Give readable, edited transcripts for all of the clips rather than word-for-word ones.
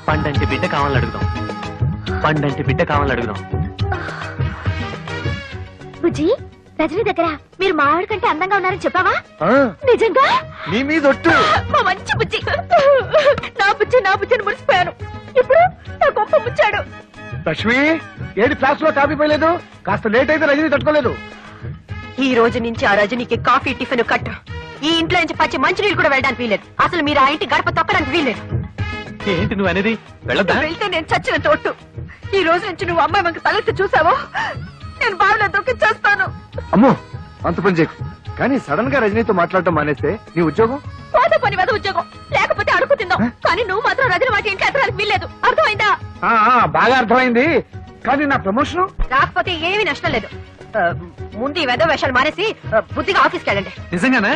పండంటి బిడ్డ కావాలని అడుగుదాం. పండంటి బిడ్డ కావాలని అడుగుదాం. బుజ్జి, రజనీ దగ్గర మీరు మా ఆవిడ కంటే అందంగా ఉన్నారని చెప్పావా? నిజంగా? నీ మీద ఒట్టు. మా మంచి బుజ్జి. నా బుజ్జిని మురిసిపోయాను. ఇప్పుడు నా గొప్ప ముచ్చాడు. లక్ష్మి, ఏడు క్లాస్ లో కాఫీ పోయలేదు? కాస్త లేట్ అయితే రజనీ తట్టుకోలేదు. ఈ రోజు నుంచి ఆ రజనీకి కాఫీ టిఫిన్ కట్ట. ఈ ఇంట్లో నుంచి పచ్చి మంచినీళ్ళు కూడా వెళ్ళడానికి వీలేదు. అసలు మీరు ఆ ఇంటి గడప తొక్కడానికి వీలేదు. ఏంటి నువ్వు అనేది? వెళ్ళొద్దా? వెళ్తే నేను చచ్చిన తోటు. ఈ రోజు నుంచి నువ్వు అమ్మాయి మనకు తలెత్తి చూసావో నేను బావిలో దొక్కి చేస్తాను. అమ్మో, అంత పని చేయకు. కానీ సడన్ గా రజనీతో మాట్లాడటం మానేస్తే నీ ఉద్యోగం పోతే పని మీద ఉద్యోగం, లేకపోతే అడుగు తిందాం. కానీ నువ్వు మాత్రం రజని వాటి ఇంట్లో ఎత్తడానికి వీల్లేదు. అర్థమైందా? బాగా అర్థమైంది. కానీ నా ప్రమోషన్ రాకపోతే ఏమీ నష్టం లేదు. ముందు ఈ వెధ వేషాలు మానేసి బుద్ధిగా ఆఫీస్కి వెళ్ళండి. నిజంగానా?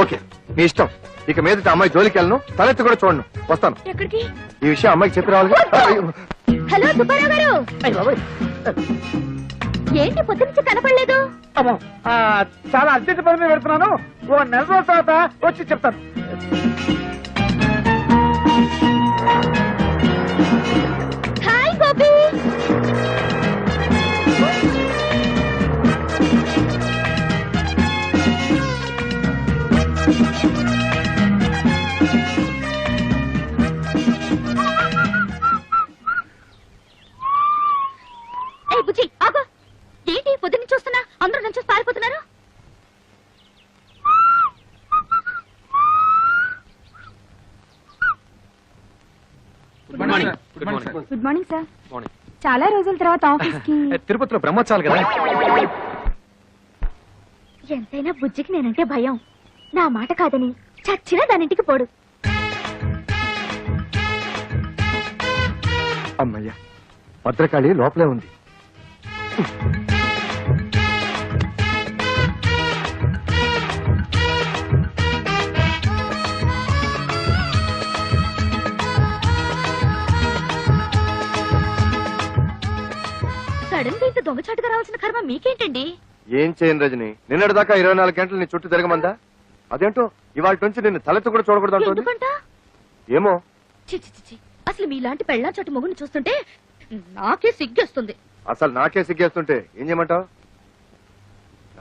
ఓకే, నీ ఇష్టం. ఇక మీద అమ్మాయి జోలికి వెళ్ళను, తలెత్తి కూడా చూడను. వస్తాను. ఎక్కడికి? ఈ విషయం అమ్మాయికి చెప్పి రావాలి. హలో సుబ్బారావు గారు, ఏంటి పొద్దు నుంచి కనపడలేదు? చాలా అర్జెంట్ పని మీద పెడుతున్నాను. ఓ నెల రోజుల తర్వాత వచ్చి చెప్తాను. హాయ్ గోపి. బుజ్జి ఆగో, ఏంటి పొద్దున్న చూస్తున్నా? అందరూ నుంచి పారిపోతున్నారు. Good morning sir. చాలా రోజుల తర్వాత ఆఫీస్ కి. తిరుపతిలో బ్రహ్మోత్సవాలు కదా. ఎంతైనా బుజ్జికి నేనంటే భయం. నా మాట కాదని చచ్చినా దానింటికి పోడు. అమ్మయ్య, భద్రకాళి లోపలే ఉంది. సడన్ గా ఇంత దొంగచాటుగా రావాల్సిన కర్మ మీకేంటండి? ఏం చేయను రజని, నిన్నటిదాకా 24 గంటలు నీ చుట్టూ తిరగమందా? అదేంటో ఇవాళ నుంచి నిన్ను తలెత్తు కూడా చూడకూడదు. ఎందుకంట? ఏమో. చి అసలు మీలాంటి పెళ్ళాం చోటు మొగుని చూస్తుంటే నాకే సిగ్గేస్తుంది. అసలు నాకే సిగ్గేస్తుంటే ఏం చేయమంటావు?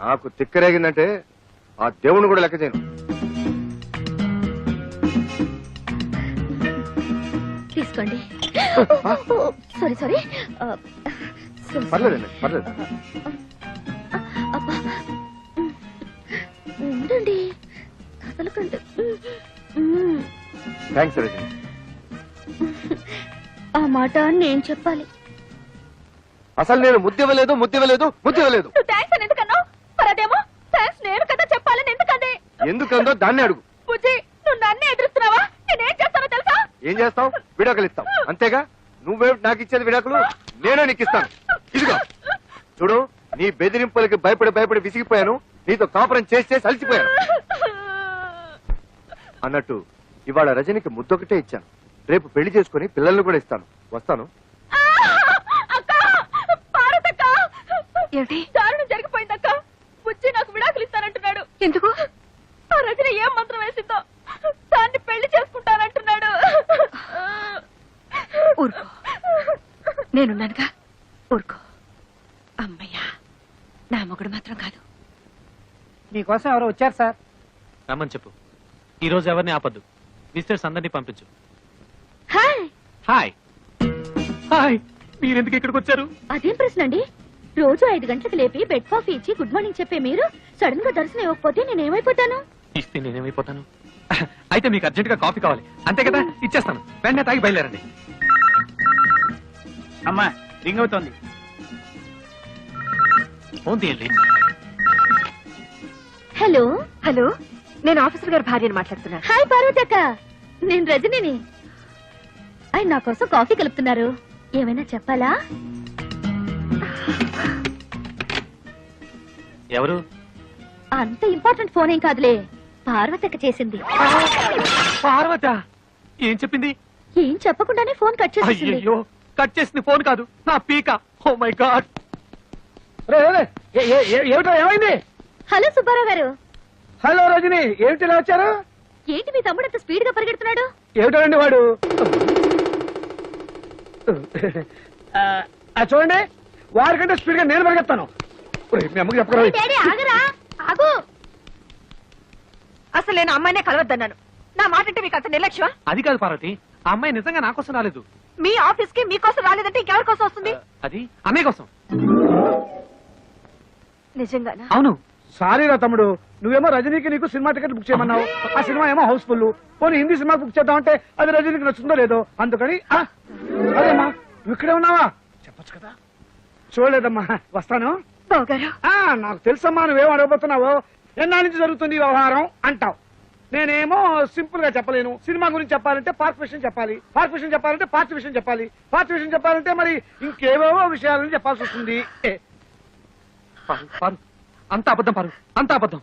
నాకు తిక్కరేగిందంటే ఆ దేవుని కూడా లెక్క చేయను. తీసుకోండి. సారీ. పర్లేదండి, పర్లేదు. ఉండండి, కదలకండి. థ్యాంక్స్ రజని. ఆ మాట నేను చెప్పాలి. అసలు నేను ముద్దివ్వలేదు. థ్యాంక్స్ అని ఎందుకన్నావు? మరి అదేమో థ్యాంక్స్ నేను కదా చెప్పాలని ఎందుకంది? ఎందుకందో దాన్ని అడుగు. బుజ్జి, నువ్వు నన్నే ఎదురుస్తున్నావా? నేనేం చేస్తానో తెలుసా? ఏం చేస్తావు? విడాకులు ఇస్తావు అంతేగా. నువ్వే నాకు ఇచ్చేది విడాకులు, నేనే నీకు ఇస్తాను. ఇదిగో చూడు, నీ బెదిరింపులకి భయపడి విసిగిపోయాను. నీతో కాపురం చేసి అలసిపోయాను. అన్నట్టు ఇవాళ రజనికి ముద్దొకటే ఇచ్చాను. రేపు పెళ్లి చేసుకుని పిల్లల్ని కూడా ఇస్తాను. వస్తాను. ఏంటి దారుణం జరిగిపోయిందక్క? బుజ్జి నాకు విడాకులు ఇస్తానంటున్నాడు. ఎందుకు? ఆ రజని ఏం మంత్రం వేసిందో దాన్ని పెళ్లి చేసుకుంటానంటున్నాడు. ఊరుకో, నేనున్నానుగా, ఊరుకో. అమ్మయ్యా, నా మొగుడు మాత్రం కాదు. మీకోసం ఎవరో వచ్చారు సార్. రమ్మని చెప్పు. ఈ రోజు ఎవరిని ఆపద్దు. విజిటర్స్ అందరినీ పంపించు. హాయ్. హాయ్ హాయ్, మీరెందుకు ఇక్కడికి వచ్చారు? అదేం ప్రశ్న అండి? రోజు 5 గంటలకు లేపి బెడ్ కాఫీ ఇచ్చి గుడ్ మార్నింగ్ చెప్పే మీరు సడన్ గా దర్శనం ఇవ్వకపోతే నేనేమైపోతాను? ఇస్తే నేనేమైపోతాను? అయితే మీకు అర్జెంట్ గా కాఫీ కావాలి అంతే కదా? ఇచ్చేస్తాను. వెంటనే తాగి బయలుదేరండి. అమ్మా, రింగ్ అవుతోంది. ఫోన్ తీయండి. హలో. నేను ఆఫీసర్ గారి భార్యని మాట్లాడుతున్నా. హాయ్ పార్వతి అక్క, నేను రజనిని. ఆయన నా కోసం కాఫీ కలుపుతున్నారు. ఏమైనా చెప్పాలా? ఎవరు? అంత ఇంపార్టెంట్ ఫోన్ ఏం కాదులే, పార్వతక్క చేసింది. పార్వత ఏం చెప్పింది? ఏం చెప్పకుండానే ఫోన్ కట్ చేసింది. అయ్యో, కట్ చేసింది ఫోన్ కాదు, నా పీక. Oh my god. ఏమిటో ఏమైంది? హలో సుబ్బారావు గారు. హలో రజని, ఏమిటి ఇలా వచ్చారు? ఏంటి మీ తమ్ముడు అంత స్పీడ్ గా పరిగెడుతున్నాడు? ఏమిటండి వాడు చూడండి, వాడికంటే స్పీడ్ గా నేను పరిగెత్తాను. మీ అమ్మకి చెప్పరా? డాడీ ఆగరా, ఆగు. అసలు నేను అమ్మాయినే కలవద్దన్నాను. నా మాట అంటే మీకు అంత నిర్లక్ష్యం? అది కాదు పార్వతి, ఆ అమ్మాయి నిజంగా నా కోసం రాలేదు. మీ ఆఫీస్ కి మీకోసం రాలేదంటే ఇంకెవరి కోసం వస్తుంది? అది అన్నయ్య కోసం. నిజంగానా? అవును. సారీరా తమ్ముడు, నువ్వేమో రజనీకి నీకు సినిమా టికెట్ బుక్ చేయమన్నావు. ఆ సినిమా ఏమో హౌస్ఫుల్. పోనీ హిందీ సినిమా బుక్ చేద్దామంటే అది రజనీకి నచ్చుతుందో లేదో, అందుకని అదేమ్మా నువ్వు ఇక్కడే ఉన్నావా చెప్పొచ్చు కదా. చూడలేదమ్మా, వస్తాను. నాకు తెలుసమ్మా నువ్వేం అడగబోతున్నావో. ఎన్నా నుంచి జరుగుతుంది ఈ వ్యవహారం అంటావు. నేనేమో సింపుల్ గా చెప్పలేను. సినిమా గురించి చెప్పాలంటే పార్క్ విషయం చెప్పాలి, పార్క్ విషయం చెప్పాలంటే పార్టీ విషయం చెప్పాలి, పార్టీ విషయం చెప్పాలంటే మరి ఇంకేవేవో విషయాలని చెప్పాల్సి వస్తుంది. పారు, పారు, అంత అబద్ధం పారు, అంత అబద్ధం.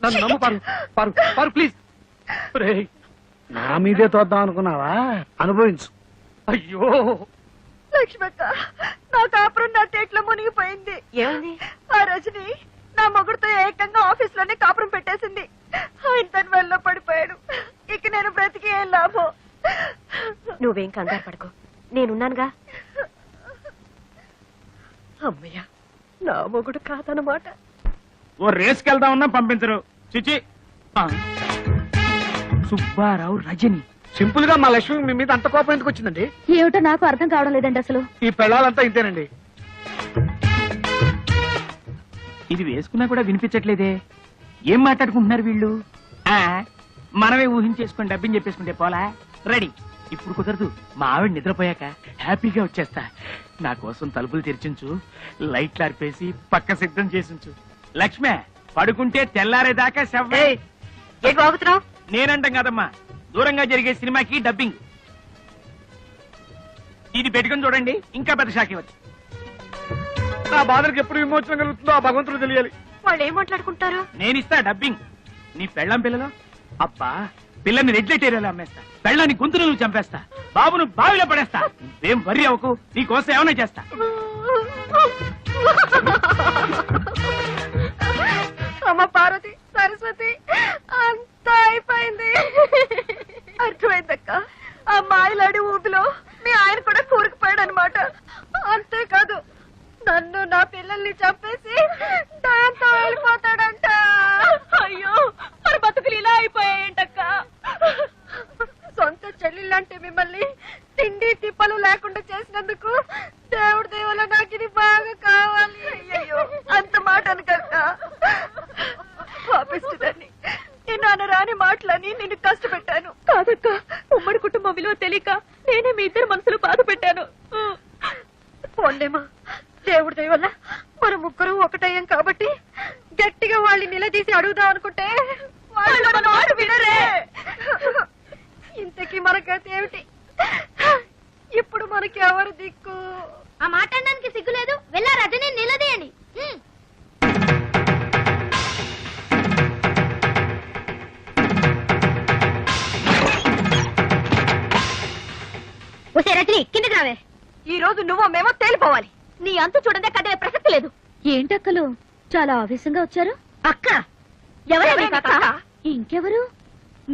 నన్ను నమ్ము పారు, పారు, పారు ప్లీజ్. నా మీదే తోద్దాం అనుకున్నావా? అనుభవించు. అయ్యో లక్ష్మక్క, నా కాపురం నా తేట్లో మునిగిపోయింది. ఏమైంది? ఆ రజని నా మొగుడుతో ఏకంగా ఆఫీస్ లోనే కాపురం పెట్టేసింది. ఆయన తన వల్ల పడిపోయాడు. ఇక నేను బ్రతికి ఏం లాభం? నువ్వేం కంగారు పడకు, నేనున్నానుగా. అమ్మయ్య, నా మొగుడు కాదన్నమాట. ఓ రేస్కి వెళ్దామన్నా పంపించరు. చిచి, సుబ్బారావు రజని. సింపుల్ గా మా లక్ష్మి మీ మీద అంత కోపం ఎందుకు వచ్చిందండి? ఏమిటో నాకు అర్థం కావడం లేదండి. అసలు ఈ పెళ్ళాలంతా ఇంతేనండి. ఇది వేసుకున్నా కూడా వినిపించట్లేదే. ఏం మాట్లాడుకుంటున్నారు వీళ్ళు? మనమే ఊహించేసుకుని డబ్బిని చెప్పేసుకుంటే పోలా. రెడీ. ఇప్పుడు కుదరదు, మా ఆవిడ నిద్రపోయాక హ్యాపీగా వచ్చేస్తా. నా కోసం తలుపులు తెరిచించు, లైట్లు ఆర్పేసి పక్క సిద్ధం చేసించు. లక్ష్మే, పడుకుంటే తెల్లారేదాకా శవ్వే. ఏంటి బాగుతున్నావు? నేనంటాం కాదమ్మా, దూరంగా జరిగే సినిమాకి డబ్బింగ్. ఇది పెట్టుకుని చూడండి, ఇంకా పెద్ద షాక్ ఇవ్వచ్చు. నా బాధలకు ఎప్పుడు విమోచన కలుగుతుందో ఆ భగవంతుడు తెలియాలి. వాళ్ళు ఏం మాట్లాడుకుంటారు? నేనిస్తా డబ్బింగ్. నీ పెళ్ళం పిల్లలో అబ్బా, పిల్లని రెడ్లెట్ ఏరియాలో అమ్మేస్తా, పెళ్ళాన్ని గొంతులు నువ్వు చంపేస్తా, బాబును బావిలో పడేస్తా. నువ్వేం వర్రీ అవ్వకు, నీకోసం ఏమైనా చేస్తా. అమ్మ పార్వతి, సరస్వతి, అంతా అయిపోయింది. అర్థమైందక్క, ఆ మాయలాడి ఊపిలో మీ ఆయన కూడా కూరుకుపోయాడు అనమాట. అంతేకాదు, నన్ను నా పిల్లల్ని చంపేసి దాంతో వెళ్ళిపోతాడంట. అయ్యో, మరి బతుకులు ఇలా అయిపోయాయంటక్క. సొంత చెల్లెళ్ళంటే మిమ్మల్ని తిండి తిప్పలు లేకుండా చేసినందుకు దేవుడి దేవుల నాకు ఇది బాగా కావాలి. అయ్యో, అంత మాట అనకక్క. పాపిస్తుందని నేను అనరాని మాటలని నిన్ను కష్టపెట్టాను. కాదక్క, ఉమ్మడి కుటుంబం విలువ తెలియక నేనే మీ ఇద్దరు మనసులు బాధ పెట్టాను. పోండేమా, దేవుడి దయ వల్ల మన ముగ్గురు ఒకటయ్యాం కాబట్టి గట్టిగా వాళ్ళని నిలదీసి అడుగుదాం అనుకుంటే వాళ్ళు మన మాట వినరే. ఇంతకీ మనకైతే ఏమిటి? ఇప్పుడు మనకి ఎవరు దిక్కు? ఆ మాట్లాడడానికి సిగ్గు లేదు. వెళ్ళా రజని నిలదీయండి. రజని, కిందకి రావే. ఈ రోజు నువ్వు మేమో తేలిపోవాలి. నీ అంతు చూడదే కదే ప్రసక్తి లేదు. ఏంటక్కలు చాలా ఆవేశంగా వచ్చారు? అక్క ఎవరు? ఇంకెవరు?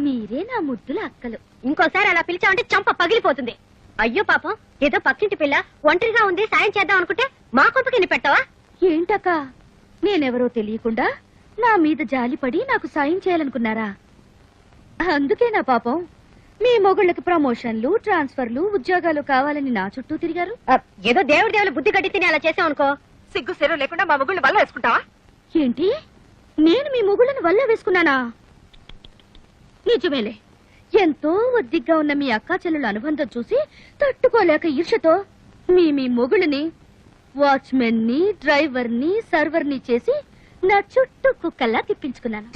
మీరే నా ముద్దుల అక్కలు. ఇంకోసారి అలా పిలిచామంటే చంప పగిలిపోతుంది. అయ్యో పాపం, ఏదో పక్కింటి పిల్ల ఒంటరిగా ఉంది, సాయం చేద్దాం అనుకుంటే మా కొంపకి పెట్టవా? ఏంటక్క, నేనెవరో తెలియకుండా నా మీద జాలిపడి నాకు సాయం చేయాలనుకున్నారా? అందుకే నా పాపం మీ మొగుళ్ళకి ప్రమోషన్లు, ట్రాన్స్ఫర్లు, ఉద్యోగాలు కావాలని నా చుట్టూ తిరిగారు. ఏదో దేవుడి దేవుల బుద్ధి కట్టి తిని అలా చేసాం అనుకో. సిగ్గు సెరవు లేకుండా మా మొగుళ్ళు వల్ల వేసుకుంటావా? ఏంటి, నేను మీ మొగుళ్ళని వల్ల వేసుకున్నానా? నిజమేలే, ఎంతో ఒద్దిగ్గా ఉన్న మీ అక్కా చెల్లెల అనుబంధం చూసి తట్టుకోలేక ఈర్షతో మీ మొగుళ్ళని వాచ్మెన్ ని, డ్రైవర్ ని, సర్వర్ ని చేసి నా చుట్టూ కుక్కల్లా తిప్పించుకున్నాను.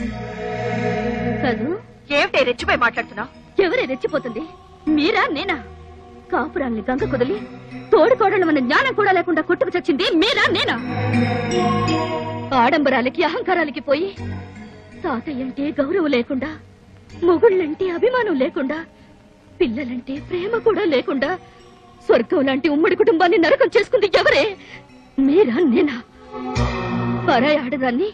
కదూ? ఏమిటే రెచ్చిపోయి మాట్లాడుతున్నావు? ఎవరే రెచ్చిపోతుంది, మీరా నేనా? కాపురాల్ని గంగ కుదిలి తోడుకోడలు మన జ్ఞానం కూడా లేకుండా కొట్టుకు చచ్చింది మీరా నేనా? ఆడంబరాలకి అహంకారాలకి పోయి తాతయ్యంటే గౌరవం లేకుండా, మొగుళ్ళంటే అభిమానం లేకుండా, పిల్లలంటే ప్రేమ కూడా లేకుండా స్వర్గం లాంటి ఉమ్మడి కుటుంబాన్ని నరకం చేసుకుంది ఎవరే? మీరా నేనా? పరాయి ఆడదాన్ని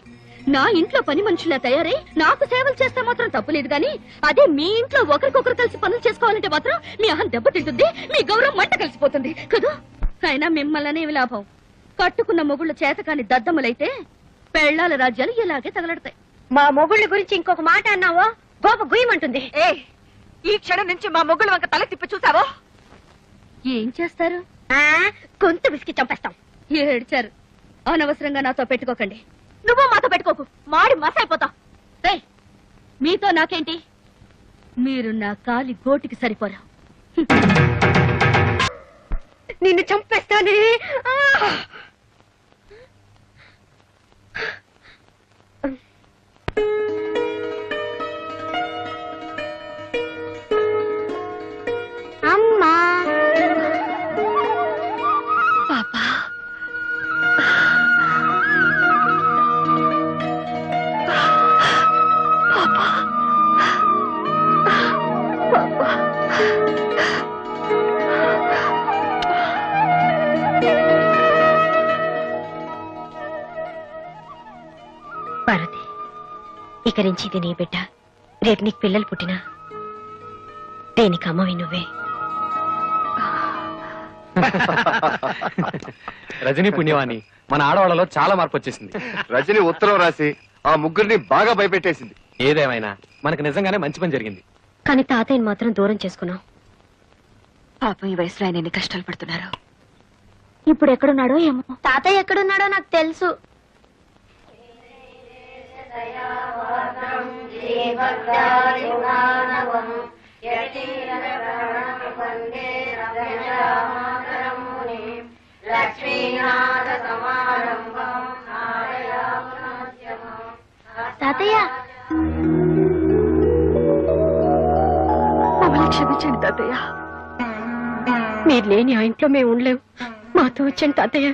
నా ఇంట్లో పని మనుషులా తయారై నాకు సేవలు చేస్తే మాత్రం తప్పులేదు గాని అదే మీ ఇంట్లో ఒకరికొకరు కలిసి పనులు చేసుకోవాలంటే మాత్రం మీ అహం దెబ్బతింటుంది, మీ గౌరవం మంట కలిసిపోతుంది కదా. అయినా మిమ్మల్ని లాభం, కట్టుకున్న మొగుళ్ళు చేతకాని దద్దమ్మలైతే పెళ్లాల రాజ్యాలు ఇలాగే తగలడతాయి. మా మొగుళ్ళ గురించి ఇంకొక మాట అన్నావో గోప గుయ్యమంటుంది. ఈ క్షణం నుంచి మా మొగుళ్ళ వంక తల తిప్పి చూసావో ఏం చేస్తారు? గొంతు విసికి చంపేస్తాం. ఏడ్చారు. అనవసరంగా నాతో పెట్టుకోకండి. నువ్వు మాతో పెట్టుకోకు, మాడి మసైపోతాం. మీతో నాకేంటి? మీరు నా కాలి గోటికి సరిపోరా. నిన్ను చంపేస్తానే. అమ్మా పాపా, పార్వతి, ఇక నుంచి ఇది నీ బిడ్డ. రేపు నీకు పిల్లలు పుట్టినా దేనికి అమ్మవి నువ్వే. రజనీ పుణ్యవాణి, మన ఆడవాళ్ళలో చాలా మార్పు వచ్చేసింది. రజని ఉత్తరం రాసి ఆ ముగ్గురిని బాగా భయపెట్టేసింది. ఏదేమైనా మనకు నిజంగానే మంచి పని జరిగింది. కానీ తాతయ్యని మాత్రం దూరం చేసుకున్నావు. పాపం ఈ వయసులో ఆయన ఎన్ని కష్టాలు పడుతున్నారు. ఇప్పుడు ఎక్కడున్నాడో ఏమో. తాతయ్య ఎక్కడున్నాడో నాకు తెలుసు. తాతయ్య మమ్మల్ని క్షమించండి తాతయ్య. మీరు లేని ఆ ఇంట్లో మేము ఉండలేవు. మాతో వచ్చండి తాతయ్య.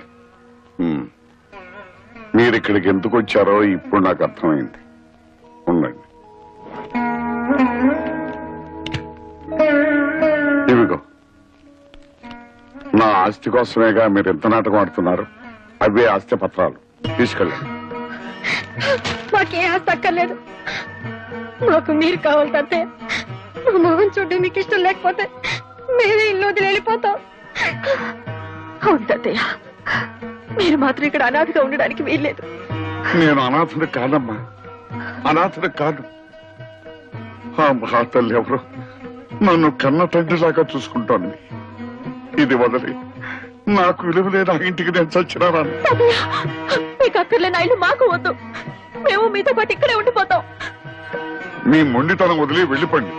మీరు ఇక్కడికి ఎందుకు వచ్చారో ఇప్పుడు నాకు అర్థమైంది. ఉండండి. ఇవిగో నా ఆస్తి కోసమేగా మీరు ఎంత నాటకం ఆడుతున్నారు. అవే ఆస్తి పత్రాలు తీసుకెళ్ళండి. మాకే ఆస్తి అక్కర్లేదు, మాకు మీరు కావాలి తాతయ్య. మా మొహం చూడడం మీకు ఇష్టం లేకపోతే మేమే ఇల్లు వదిలి వెళ్ళిపోతాం. అవును తాతయ్య, మీరు మాత్రం ఇక్కడ అనాథగా ఉండడానికి వీల్లేదు. నేను అనాథుడు కాదమ్మా, అనాథుడు కాదు. ఆ మహాతల్లి ఎవరు నన్ను కన్న తండ్రిలాగా చూసుకుంటోంది. ఇది వదిలి నాకు విలువ లేని ఆ ఇంటికి నేను చచ్చినారాను. మీకు అక్కర్లేని ఇల్లు మాకు వద్దు, మేము మీతో పాటు ఇక్కడే ఉండిపోతాం. మీ మొండితనం వదిలి వెళ్ళిపోండి,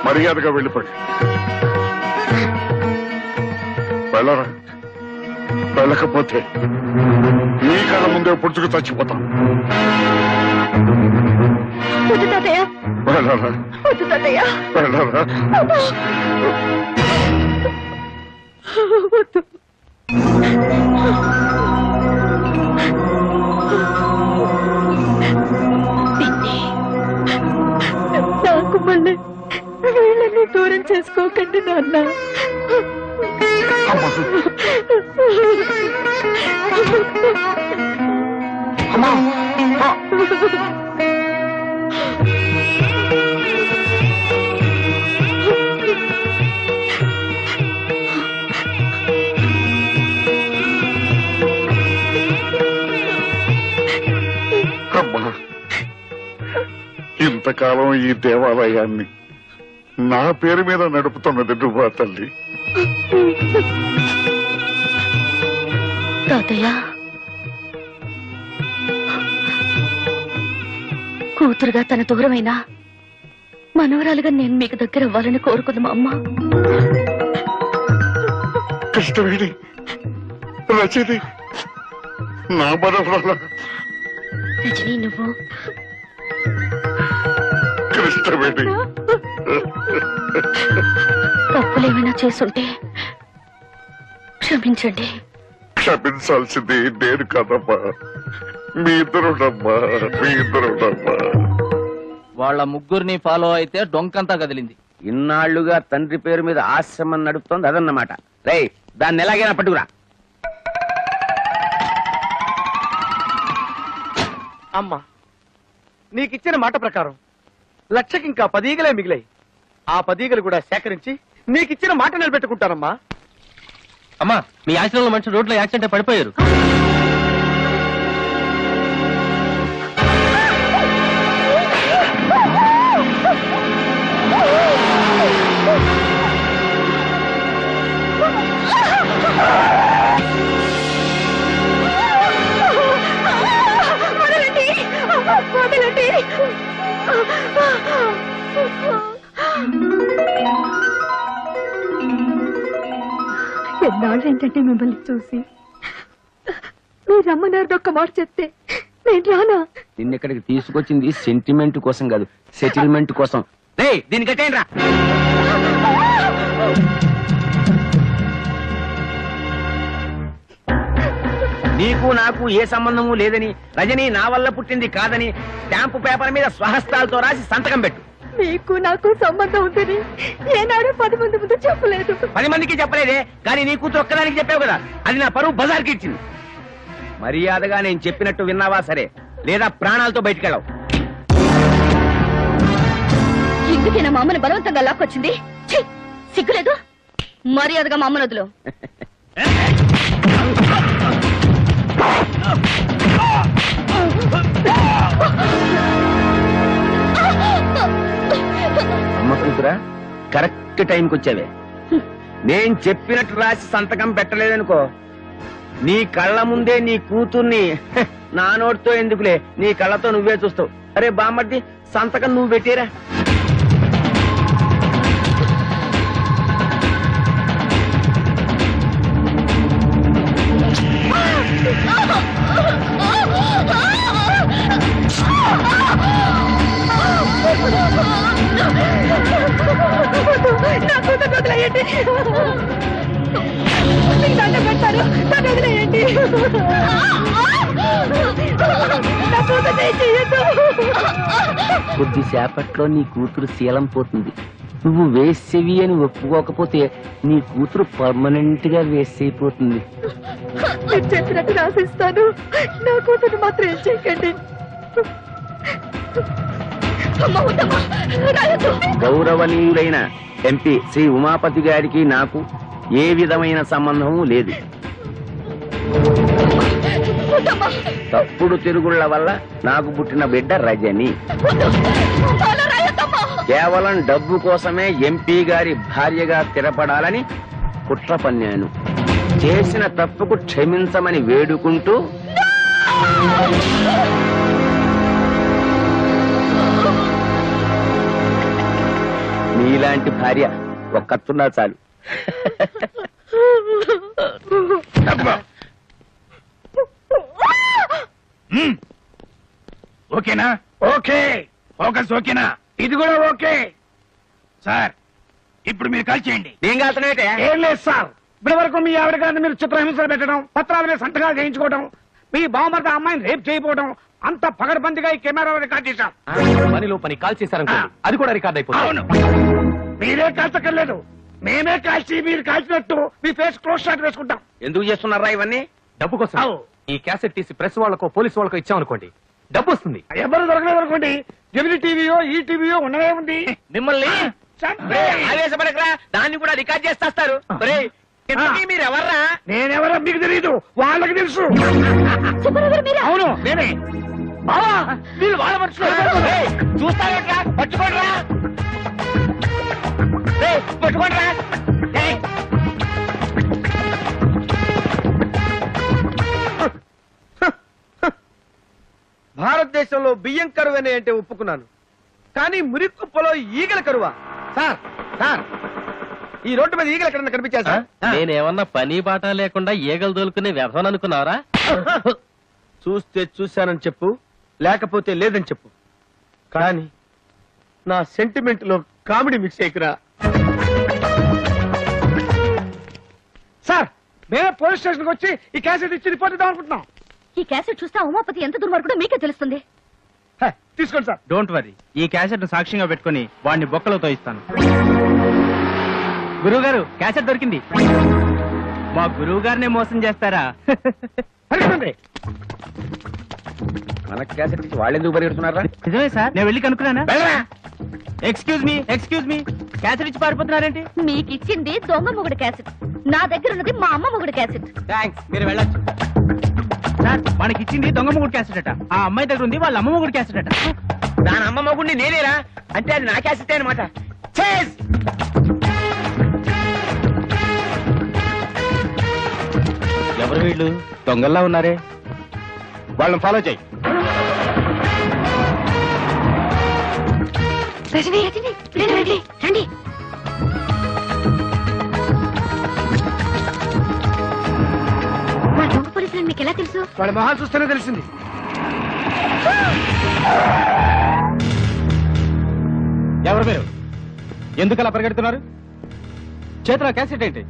మర్యాదగా వెళ్ళిపోండి. వెళ్ళరా, వెళ్ళకపోతే మీ కళ్ళ ముందే పుడుచుకు చచ్చిపోతాం. వద్దు తాతయ్య, వెళ్ళరా, వద్దు తాతయ్య, వెళ్ళరా. వద్దు. నాకు మళ్ళీ వీళ్ళని దూరం చేసుకోకండి నాన్న. అమ్మా, అమ్మా, ఇంతకాలం ఈ దేవాలయాన్ని నా పేరు మీద నడుపుతున్నది నువ్వా తల్లి? తాతయ్య, కూతురుగా తన దూరమైనా మనవరాలుగా నేను మీకు దగ్గర అవ్వాలని కోరుకుంది మా అమ్మ. కృష్ణవేణి, రచని, నా మనవరాల రజనీ, నువ్వు కృష్ణవేణి, తప్పులేమైనా చేసుంటే క్షమించండి. క్షమించాల్సింది నేను కాదమ్మా, మీ ఇద్దరుడమ్మా, మీ ఇద్దరుడమ్మా. వాళ్ళ ముగ్గురిని ఫాలో అయితే డొంకంతా కదిలింది. ఇన్నాళ్లుగా తండ్రి పేరు మీద ఆశ్రమం నడుపుతోంది అదన్నమాట. రేయ్, దాన్ని ఎలాగైనా పట్టుకురా. అమ్మా, నీకిచ్చిన మాట ప్రకారం లక్షకి ఇంకా 10 ఈగలే మిగిలాయి. ఆ 10 ఈగలు కూడా సేకరించి నీకిచ్చిన మాట నిలబెట్టుకుంటానమ్మా. అమ్మా, మీ ఆశ్రమంలో మనిషి రోడ్లో యాక్సిడెంట్ పడిపోయారు. ఎన్నాళ్ళు ఏంటంటే మిమ్మల్ని చూసి మీరు రమ్మన్నారు ఒక్క మాట చెప్తే నేను రానా? నిన్నెక్కడికి తీసుకొచ్చింది సెంటిమెంట్ కోసం కాదు, సెటిల్మెంట్ కోసం. దీనికి రా. నీకు నాకు ఏ సంబంధము లేదని, రజని నా వల్ల పుట్టింది కాదని స్టాంపు పేపర్ మీద స్వహస్తాలతో రాసి సంతకం పెట్టు. మీకు నాకు సంబంధం ఉందని ఏనాడు 10 మంది ముందు చెప్పలేదు. 10 మందికి చెప్పలేదే, కానీ నీ కూతురు ఒక్కదానికి చెప్పావు కదా, అది నా పరువు బజార్కి ఇచ్చింది. మర్యాదగా నేను చెప్పినట్టు విన్నావా సరే, లేదా ప్రాణాలతో బయటికెళ్ళవు. ఎందుకే నా మామని బలవంతంగా లాక్కొచ్చింది? ఛీ, సిగ్గులేదు? మర్యాదగా మా అమ్మను వదులు. అమ్మ కూతురా, కరెక్ట్ టైంకి వచ్చావే. నేను చెప్పినట్టు రాసి సంతకం పెట్టలేదనుకో, నీ కళ్ళ ముందే నీ కూతుర్ని నా నోటితో ఎందుకులే, నీ కళ్ళతో నువ్వే చూస్తావు. అరే బామ్మర్ది, సంతకం నువ్వు పెట్టేరా. నా కూతురు వదిలేయండి, మీకు దండం పెడతారు, నన్ను వదిలేయండి. నా కూతురు చేయొద్దు. కొద్దిసేపట్లో నీ కూతురు శీలం పోతుంది. నువ్వు వేసేవి అని ఒప్పుకోకపోతే నీ కూతురు పర్మనెంట్ గా వేస్ట్ అయిపోతుంది. మీరు చెప్పినట్టు రాసిస్తాను, నా కూతురు మాత్రం ఏం చేయకండి. గౌరవనీయులైన ఎంపీ శ్రీ ఉమాపతి గారికి నాకు ఏ విధమైన సంబంధము లేదు. తప్పుడు తిరుగుళ్ల వల్ల నాకు పుట్టిన బిడ్డ రజని. కేవలం డబ్బు కోసమే ఎంపీ గారి భార్యగా స్థిరపడాలని కుట్ర పన్నాను. చేసిన తప్పుకు క్షమించమని వేడుకుంటూ నీలాంటి భార్య ఒక్కతున్నా చాలు. ఓకేనా? ఓకే. ఫోకస్ ఓకేనా? ఇది కూడా ఓకే సార్, ఇప్పుడు మీరు కాల్ చేయండి. ఏం కాల్తున్నాయితే? ఏం లేదు సార్, ఇప్పటి వరకు మీ ఆవిడ గారిని మీరు చిత్రహింసలు పెట్టడం, పత్రాల మీద సంతకాలు చేయించుకోవడం, మీ బావమరిది అమ్మాయిని రేప్ చేయకపోవడం, అంత పగడబందిగా ఈ కెమెరాలో రికార్డ్ చేశాం. పనిలో పని కాల్ చేశారనుకోండి, అది కూడా రికార్డ్ అయిపోతుంది. అవును, మీరే కాల్చక్కర్లేదు, మేమే కాల్చి మీరు కాల్చినట్టు మీ ఫేస్ క్లోజ్ షాట్ వేసుకుంటాం. ఎందుకు చేస్తున్నారా ఇవన్నీ? డబ్బు కోసం. ఈ క్యాసెట్ తీసి ప్రెస్ వాళ్ళకో పోలీసు వాళ్ళకో ఇచ్చామనుకోండి, డబ్బు వస్తుంది. ఎవరు దొరకలేదు అనుకోండి, జమిని టీవీయో ఈ టీవీయో ఉండనే ఉంది. మిమ్మల్ని ఆవేశపడకరా, దాన్ని కూడా రికార్డ్ చేస్తారు. మీరు ఎవర్రా? నేనెవరో మీకు తెలియదు, వాళ్ళకి తెలుసు. అవును నేనే. బావా, వీళ్ళు వాళ్ళ మనుషులు. చూస్తారా? పట్టుకోండిరా, పట్టుకోండిరా. భారతదేశంలో బియ్యం కరువనే అంటే ఒప్పుకున్నాను, కానీ మురిక్కుప్పలో ఈగల కరువా? సార్ సార్, ఈ రోడ్డు మీద ఈగలు ఎక్కడన్నా కనిపించా సార్? నేనేమన్నా పని బాట లేకుండా ఈగలు దొలుకునే వ్యవహారం అనుకున్నావరా? చూస్తే చూశానని చెప్పు, లేకపోతే లేదని చెప్పు, కానీ నా సెంటిమెంట్ లో కామెడీ మిక్స్ అయ్యకురా. సార్, మేమే పోలీస్ స్టేషన్కి వచ్చి ఈ క్యాసెట్ ఇచ్చి రిపోర్ట్ ఇద్దాం అనుకుంటున్నాం. ఈ క్యాసెట్ చూస్తే ఉమాపతి ఎంత దుర్మార్గుడో మీకే తెలుస్తుంది. తీసుకోండి సార్. డోంట్ వరీ, ఈ క్యాసెట్ సాక్ష్యంగా పెట్టుకుని వాడిని బొక్కలతో ఇస్తాను. గురువు గారు, క్యాసెట్ దొరికింది. మా గురువు గారినే మోసం చేస్తారా? పరిగెత్తండి. మన క్యాసెట్ ఇచ్చి వాళ్ళు ఎందుకు పరిగెడుతున్నారా? నిజమే సార్, నేను వెళ్ళి కనుక్కున్నానా? ఎక్స్క్యూజ్ మీ క్యాసెట్ ఇచ్చి పారిపోతున్నారేంటి? మీకు ఇచ్చింది దొంగ మొగుడు క్యాసెట్, నా దగ్గర ఉన్నది మా అమ్మ మొగుడు క్యాసెట్. థ్యాంక్స్, మీరు వెళ్ళొచ్చు. సార్, మనకి ఇచ్చింది దొంగ మొగుడు క్యాసెట్ అట, ఆ అమ్మాయి దగ్గర ఉంది వాళ్ళ అమ్మ మొగుడు క్యాసెట్ అట. దాని అమ్మ మొగుడిని నేనేరా అంటే అది నా క్యాసెట్ అనమాట. ఎవరు వీళ్ళు? దొంగల్లా ఉన్నారే. వాళ్ళని ఫాలో చేయి. రజనీ రండి. మా దొంగ పోలీసులు మీకు ఎలా తెలుసు? వాళ్ళ మొహాలు చూస్తేనే తెలిసింది. ఎవరు మీరు? ఎందుకు అలా పరిగెడుతున్నారు? చేతిలో క్యాసెట్ ఏంటి?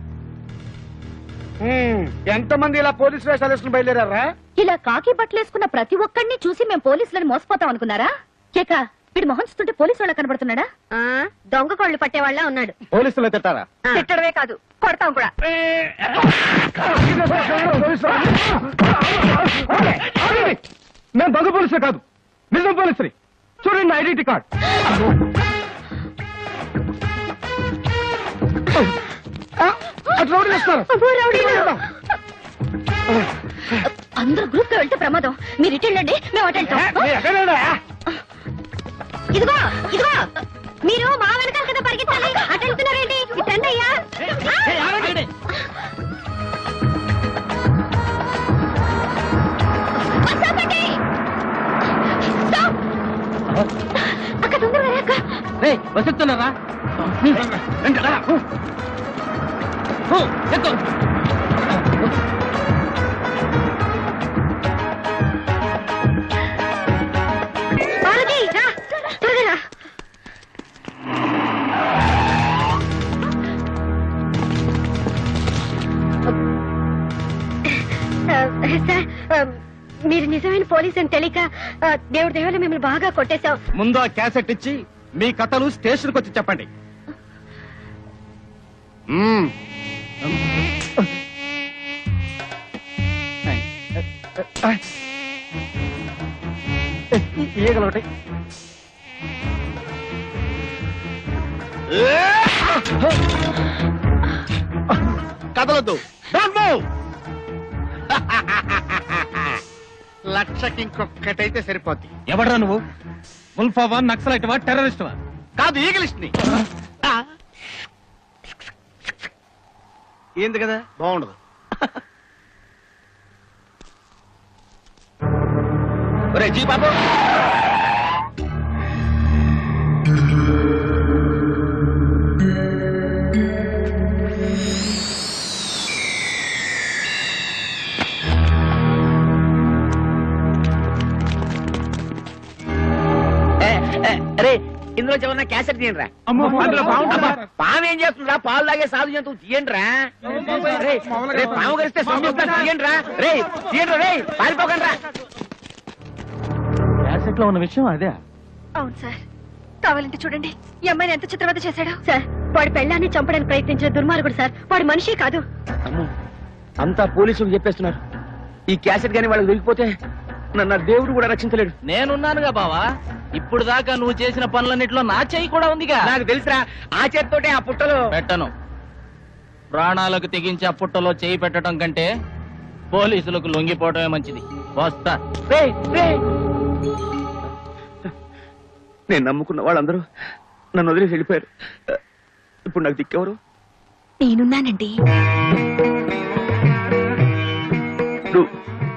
ఎంతమంది ఇలా పోలీసు వేషాలు వేసుకుని బయలుదేరారా? ఇలా కాకి బట్టలేసుకున్న ప్రతి ఒక్కడిని చూసి మేము పోలీసులను మోసపోతాం అనుకున్నారా? కేక వీడు మొహం చూస్తుంటే పోలీసు వాళ్ళ కనబడుతున్నాడా? దొంగ కోళ్ళు పట్టేవాళ్ళ ఉన్నాడు. పోలీసులు తిట్టారా? తిట్టడమే కాదు, కొడతాం కూడా. మేము దొంగ పోలీసులు కాదు, నిజం పోలీసులు. చూడండి ఐడెంటిటీ కార్డ్. అందరూ గ్రూప్ గా వెళ్తే ప్రమాదం. మీరు ఇటు వెళ్ళండి, మేము అటు వెళ్తాం. ఇదిగో మీరు మా వెనకాల కదా పరిగెత్తాలి. అటు వెళ్తున్నారేంటి? ఇటు రండి అయ్యా. అక్క తొందరగా అక్క. వస్తున్నారా? పార్వతి, రా, త్వరగా రా. సార్, మీరు నిజమైన పోలీస్ అని తెలియక దేవుడి దేవుళ్ళు మిమ్మల్ని బాగా కొట్టేశాం. ముందు ఆ క్యాసెట్ ఇచ్చి మీ కథలు స్టేషన్కి వచ్చి చెప్పండి. ఈగలొకటి. కదలొద్దు. లక్షకి ఇంకొక్కటైతే సరిపోద్ది. ఎవడరా నువ్వు? ముల్ఫావా, నక్సలైట్వా, టెర్రరిస్ట్వా? కాదు, ఈగలిస్ట్ ని. ఏంది కదా బాగుండదు. జీ బాబు, అరే ఇందులో ఏమన్నా క్యాసెట్ తీయండి రా. పాము ఏం చేస్తుందిరా? పాలు తాగే సాధు జంతువు తీయండి రా. పాము కలిస్తే తీయండి రా. తీయండి రే, పారిపోకండి రా. క్యాసెట్ లో ఉన్న విషయం అదే. అవును సార్, కావాలంటే చూడండి ఈ అమ్మాయిని ఎంత చిత్రవద చేశాడు. సార్, వాడి పెళ్ళాన్ని చంపడానికి ప్రయత్నించిన దుర్మార్గుడు సార్. వాడు మనిషి కాదు. అంతా పోలీసులు చెప్పేస్తున్నారు. ఈ క్యాసెట్ గానీ వాళ్ళకి దొరికిపోతే నన్ను దేవుడు కూడా రక్షించలేడు. నేనున్నానుగా బావా. ఇప్పుడు దాకా నువ్వు చేసిన పనులన్నిట్లో నా చెయ్యి కూడా ఉందిగా. నాకు తెలుసురా, ఆ చేతితోటే ఆ పుట్టలో పెట్టను. ప్రాణాలకు తెగించి ఆ పుట్టలో చేయి పెట్టడం కంటే పోలీసులకు లొంగిపోవటమే మంచిది. వస్తా. నేను నమ్ముకున్న వాళ్ళందరూ నన్ను వదిలేసి వెళ్ళిపోయారు. ఇప్పుడు నాకు దిక్కెవరు? నేనున్నానండి.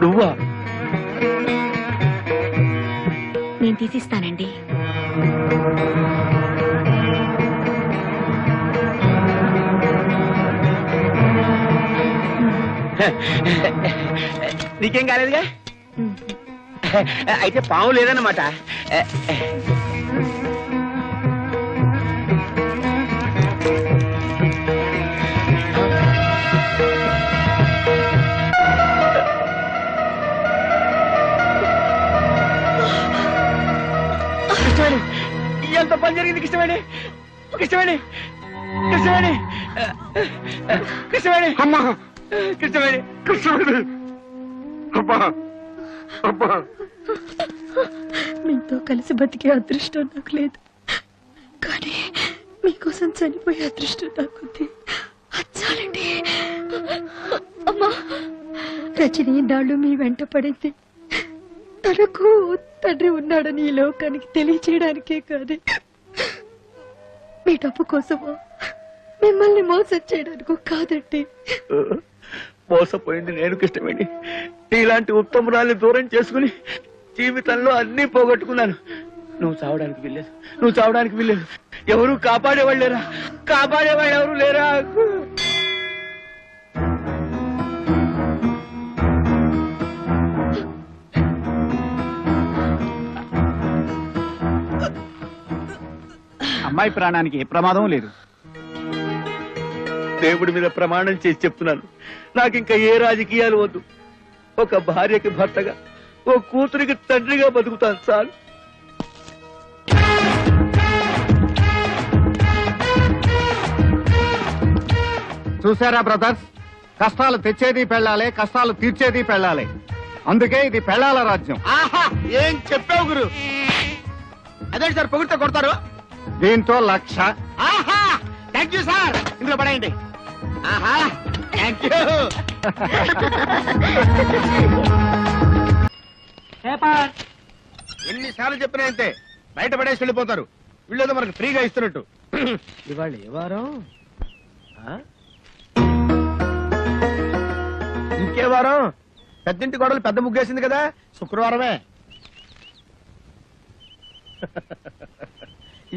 నువ్వా? నేను తీసిస్తానండి. నీకేం కాలేదుగా? అయితే పాము లేదన్నమాట. ఎంత పని జరిగింది కృష్ణవేణి? కృష్ణవేణి, కృష్ణవేణి, కృష్ణవేణి, అమ్మా, కృష్ణవేణి, కృష్ణవేణి, అమ్మా, మీతో కలిసి బతికే అదృష్టం నాకు లేదు, కానీ మీకోసం చనిపోయే అదృష్టం నాకుంది. అచ్చాలండి. అమ్మా, రజని నాళ్ళు మీ వెంట పడింది తనకు తండ్రి ఉన్నాడని ఈ లోకానికి తెలియచేయడానికే కాదు, మీ డబ్బు కోసమో మిమ్మల్ని మోసం చేయడానికో కాదండి. మోసపోయింది నేను కృష్ణవేణి. నీలాంటి ఉత్తమురాల్ని దూరం చేసుకుని జీవితంలో అన్ని పోగొట్టుకున్నాను. నువ్వు చావడానికి వీల్లేదు. ఎవరు కాపాడేవాళ్ళు లేరా? కాపాడేవాళ్ళు ఎవరు లేరా? అమ్మాయి ప్రాణానికి ఏ ప్రమాదం లేదు. దేవుడి మీద ప్రమాణం చేసి చెప్తున్నాను, నాకింకా ఏ రాజకీయాలు వద్దు. ఒక భార్యకి భర్తగా, ఓ కూతురికి తండ్రిగా బతుకుతాను చాలు. చూసారా బ్రదర్స్, కష్టాలు తెచ్చేది పెళ్ళాలి, కష్టాలు తీర్చేది పెళ్ళాలి. అందుకే ఇది పెళ్ళాల రాజ్యం. ఆహా, ఏం చెప్పావు గురు? అదే సార్ పొగిడితే కొడతారు. దీంతో 1,00,000. ఆహా, థ్యాంక్ యూ సార్. ఇందులో పడేయండి. ఆహా, థ్యాంక్ యూ. ఎన్నిసార్లు చెప్పినా అంతే, బయట పడేసి వెళ్ళిపోతారు. వీళ్ళేదో మనకు ఫ్రీగా ఇస్తున్నట్టు. ఇవాళ ఏ వారం? ఇంకే వారం? పెద్దింటి గొడవలు పెద్ద ముగ్గేసింది కదా, శుక్రవారమే.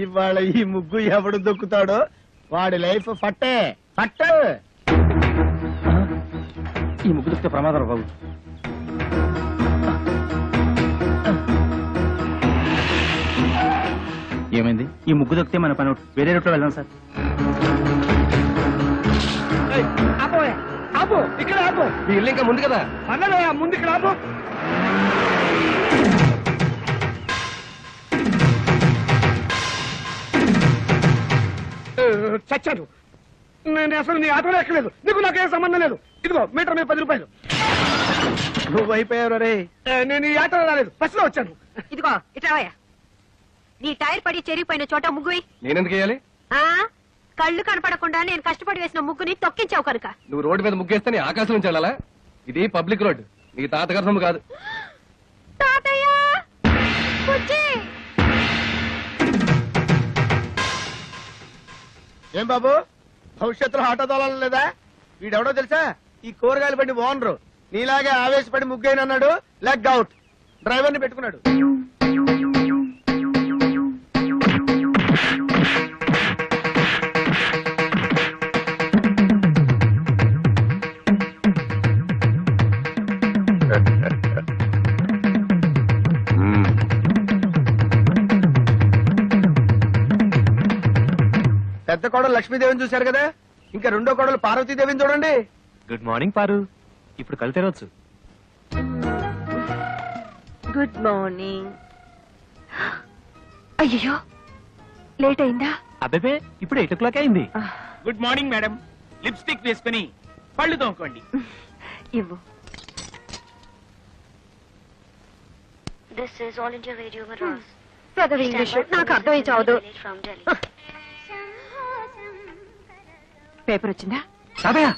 ఇవాళ ఈ ముగ్గు ఎవడు దొక్కుతాడో వాడి లైఫ్ ఫట్టే. ఈ ముగ్గు దొక్కితే ప్రమాదం బాబు. ఏమైంది? ఈ ముగ్గు దొక్కితే మన పని అవుట్. వేరే రూట్లో వెళ్దాం సార్. ఆపు, ఇక్కడ ఆపు. మీ ఇల్లు ఇంకా ముందు కదా. అన్నదయ్యా, ముందు ఇక్కడ ఆపు. చచ్చాను. నేను అసలు నీ ఆటోలో ఎక్కలేదు. నీకు నాకేం సంబంధం లేదు. ఇదిగో మీటర్ మీద 10 రూపాయలు. నువ్వు అయిపోయావు రే. నేను ఈ ఆటోలో రాలేదు, బస్సులో వచ్చాను. ఇదిగో ఇట్రావయ్యా. నీ టైర్ పడి చెరిగిపోయిన చోట ముగ్గు నేనెందుకు వేయాలి? కళ్ళు కనపడకుండా నేను కష్టపడి వేసిన ముగ్గుని తొక్కించావు కనుక. నువ్వు రోడ్డు మీద ముగ్గేస్తే నీ ఆకాశం నుంచి వెళ్ళాలా? ఇది పబ్లిక్ రోడ్, నీ తాతగారి సొమ్ము కాదు. తాతయ్య, బుజ్జి. ఏం బాబు, భవిష్యత్తులో ఆటో తోలాలి లేదా? వీడెవడో తెలుసా? ఈ కూరగాయలు బండి ఓనరు. నీలాగే ఆవేశపడి ముగ్గైనన్నాడు, లెగ్ అవుట్. డ్రైవర్ని పెట్టుకున్నాడు. పెద్ద కోడలు లక్ష్మీదేవిని చూశారు కదా, ఇంకా రెండో కోడలు పార్వతీదేవిని చూడండి. గుడ్ మార్నింగ్ పారు, ఇప్పుడు కళ్ళు తెరవచ్చు. Good morning. అయ్యో, లేట్ అయిందా? అబ్బే, ఇప్పుడు 8 o'clock అయింది. Good morning madam. లిప్స్టిక్ వేసుకుని పళ్ళు తోముకోండి. ఇవ్వు. This is All India Radio Madras. పెద్ద ఇంగ్లీష్ నాకు అర్థమై చావదు. From Delhi. పేపర్ వచ్చిందా? తాతయ్య,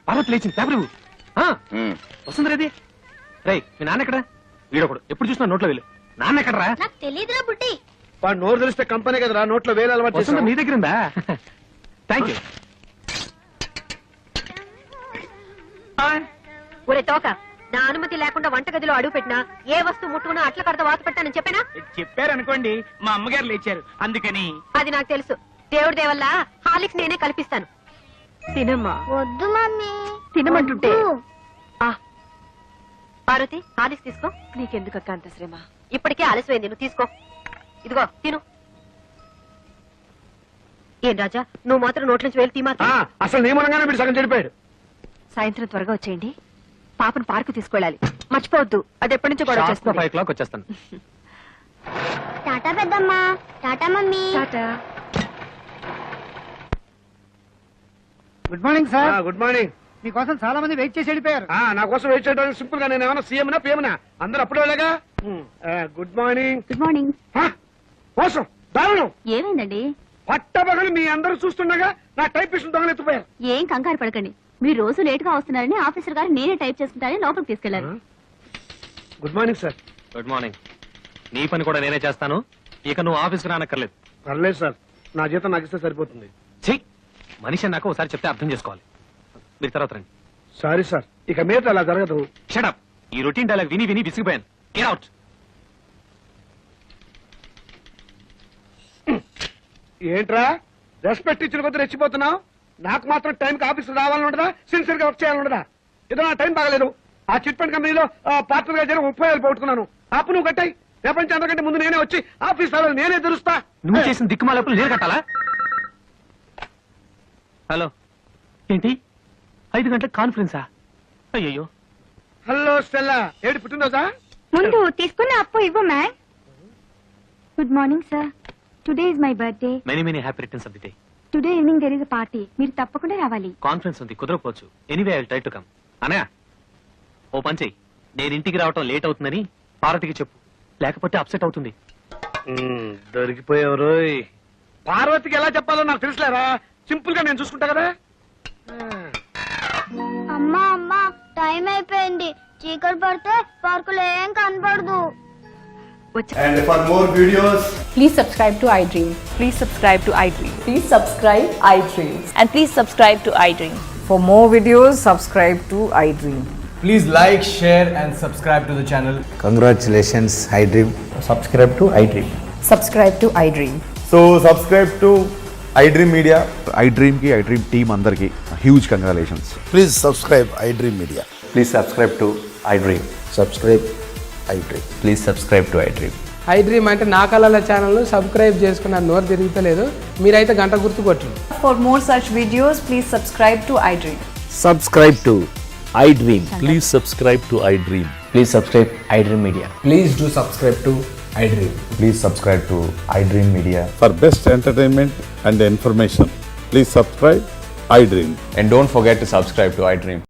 పార్వతి లేచింది. పేపర్ ఇవ్వు. వస్తుంది రేది. రై, మీ నాన్న ఎక్కడా? వీడొకడు ఎప్పుడు చూసినా నోట్లో వేలు. నాన్న ఎక్కడరా? నాకు తెలియదురా బుట్టి. వాడు నోరు తెలిస్తే కంపెనీ కదరా, నోట్లో వేలు అలవాటు వస్తుంది చేస్తాం. నీ దగ్గర ఉందా? Thank you. ఒరే తోక, నా అనుమతి లేకుండా వంటగదిలో అడుగు పెట్టినా ఏ వస్తువు ముట్టుకున్నా అట్ల కడత వాత పెట్టానని చెప్పానా? చెప్పారనుకోండి, మా అమ్మగారు లేచారు అందుకని. అది నాకు తెలుసు. దేవుడి దేవల్ల హాలిక్స్ నేనే కల్పిస్తాను. తినమ్మా. వద్దు మమ్మీ. తినమంటుంటే. పార్వతి, హాలిక్స్ తీసుకో. నీకెందుకక్క అంత శ్రమ? ఇప్పటికే ఆలస్యమైంది, నువ్వు తీసుకో. ఇదిగో తిను. ఏం రాజా, నువ్వు మాత్రం నోట్లోంచి వేలు తీమా. అసలు నియమనంగానే వీడు సగం చెడిపోయాడు. సాయంత్రం త్వరగా వచ్చేయండి. పాపను పార్కు తీసుకెళ్ళాలి, మర్చిపోవద్దు. అది ఎప్పటి నుంచో గొడవ చేస్తుంది. 5 o'clock వచ్చేస్తాను. టాటా పెద్దమ్మా. Tata mummy. Tata. Good morning sir. Good morning. మీకోసం చాలా మంది వెయిట్ చేసి వెళ్ళిపోయారు. నా కోసం వెయిట్ చేయడానికి సింపుల్ గా నేను ఏమైనా సీఎంనా పేమనా అందరూ అప్పుడే వెళ్ళగా. Good morning. Good morning. మోసం దారుణం. ఏమైందండి? పట్టబగలు మీ అందరూ చూస్తుండగా నా టైపిస్ట్ దొంగలెత్తిపోయారు. ఏం కంగారు పడకండి, మీరు రోజు లేట్ గా వస్తున్నారని ఆఫీసర్ గారు నేనే టైప్ చేసుకుంటానని లోపలికి తీసుకెళ్లారు. Good morning sir. Good morning. నీ పని కూడా నేనే చేస్తాను, ఇక నువ్వు ఆఫీస్కి రానక్కర్లేదు. పర్లేదు సార్, నా జీతం నాకు ఇస్తే సరిపోతుంది. చెయ్యి, మనిషి అన్నాక ఒకసారి చెప్తే అర్థం చేసుకోవాలి. మీరు తర్వాత రండి. సారీ సార్, ఇక మీద అలా జరగదు. షటప్. ఈ రొటీన్ డైలాగ్ విని విని విసిగిపోయాను. Get out. ఏంట్రా రెస్పెక్ట్ ఇచ్చిన కొద్ది రెచ్చిపోతున్నావు? నాకు మాత్రం టైంకి ఆఫీస్ రావాలని ఉండదా, సిన్సియర్ గా వర్క్ చేయాలని ఉండదా? ఏదో నా టైం బాగలేదు. ఆ చిట్ ఫండ్ కంపెనీలో పార్ట్నర్ గా జరిగి 30,000 పోగొట్టుకున్నాను. అప్పు నువ్వు కట్టాయి. ప్రపంచం అంతకంటే ముందు నేనే వచ్చి ఆఫీస్ రావాలి, నేనే తెరుస్తా. నువ్వు చేసిన దిక్కుమాలప్పుడు నేను కట్టాలా? హలో, ఏంటి 5 గంటలకు కాన్ఫరెన్సా? అయ్యయ్యో. హలో స్టెల్లా, ఏడు పుట్టినరోజా? ముందు తీసుకున్న అప్పు ఇవ్వు ma'am. Good morning sir. Today is my birthday. Many many happy returns of the day. Today evening there is a party. మీరు తప్పకుండా రావాలి. కాన్ఫరెన్స్ ఉంది, కుదరకపోవచ్చు. Anyway I will try to come. Anaya, ఓ పని చెయ్యి, నేను ఇంటికి రావటం లేట్ అవుతుందని పార్వతికి చెప్పు, లేకపోతే అప్సెట్ అవుతుంది. దొరికిపోయావు. పార్వతికి ఎలా చెప్పాలో నాకు తెలుసులేరా, సింపుల్ గా నేను చూసుకుంటా కదా. అమ్మా అమ్మా టైం అయిపోయింది, చీకటి పడితే పార్కులో ఏం కనపడదు. And for more videos, Please subscribe to iDream. Please subscribe to iDream. Please subscribe iDream. And please subscribe to iDream. For more videos, subscribe to iDream. please like, share and subscribe to the channel. Congratulations, iDream. Subscribe to iDream. Subscribe to iDream. So subscribe to iDream Media. iDream ki iDream team andarki huge congratulations. Please subscribe iDream Media. Please subscribe to iDream. Subscribe iDream. Please subscribe to iDream. iDream అంటే నా కళల channel subscribe చేసుకున్న నోరు తిరుగుతలేదు, మీరైతే గంట గుర్తు కొట్టండి. For more such videos, please subscribe to iDream. Subscribe to iDream. Please subscribe to iDream. Please subscribe iDream Media. Please do subscribe to iDream. Please subscribe to iDream Media. For best entertainment and information, please subscribe iDream. And don't forget to subscribe to iDream.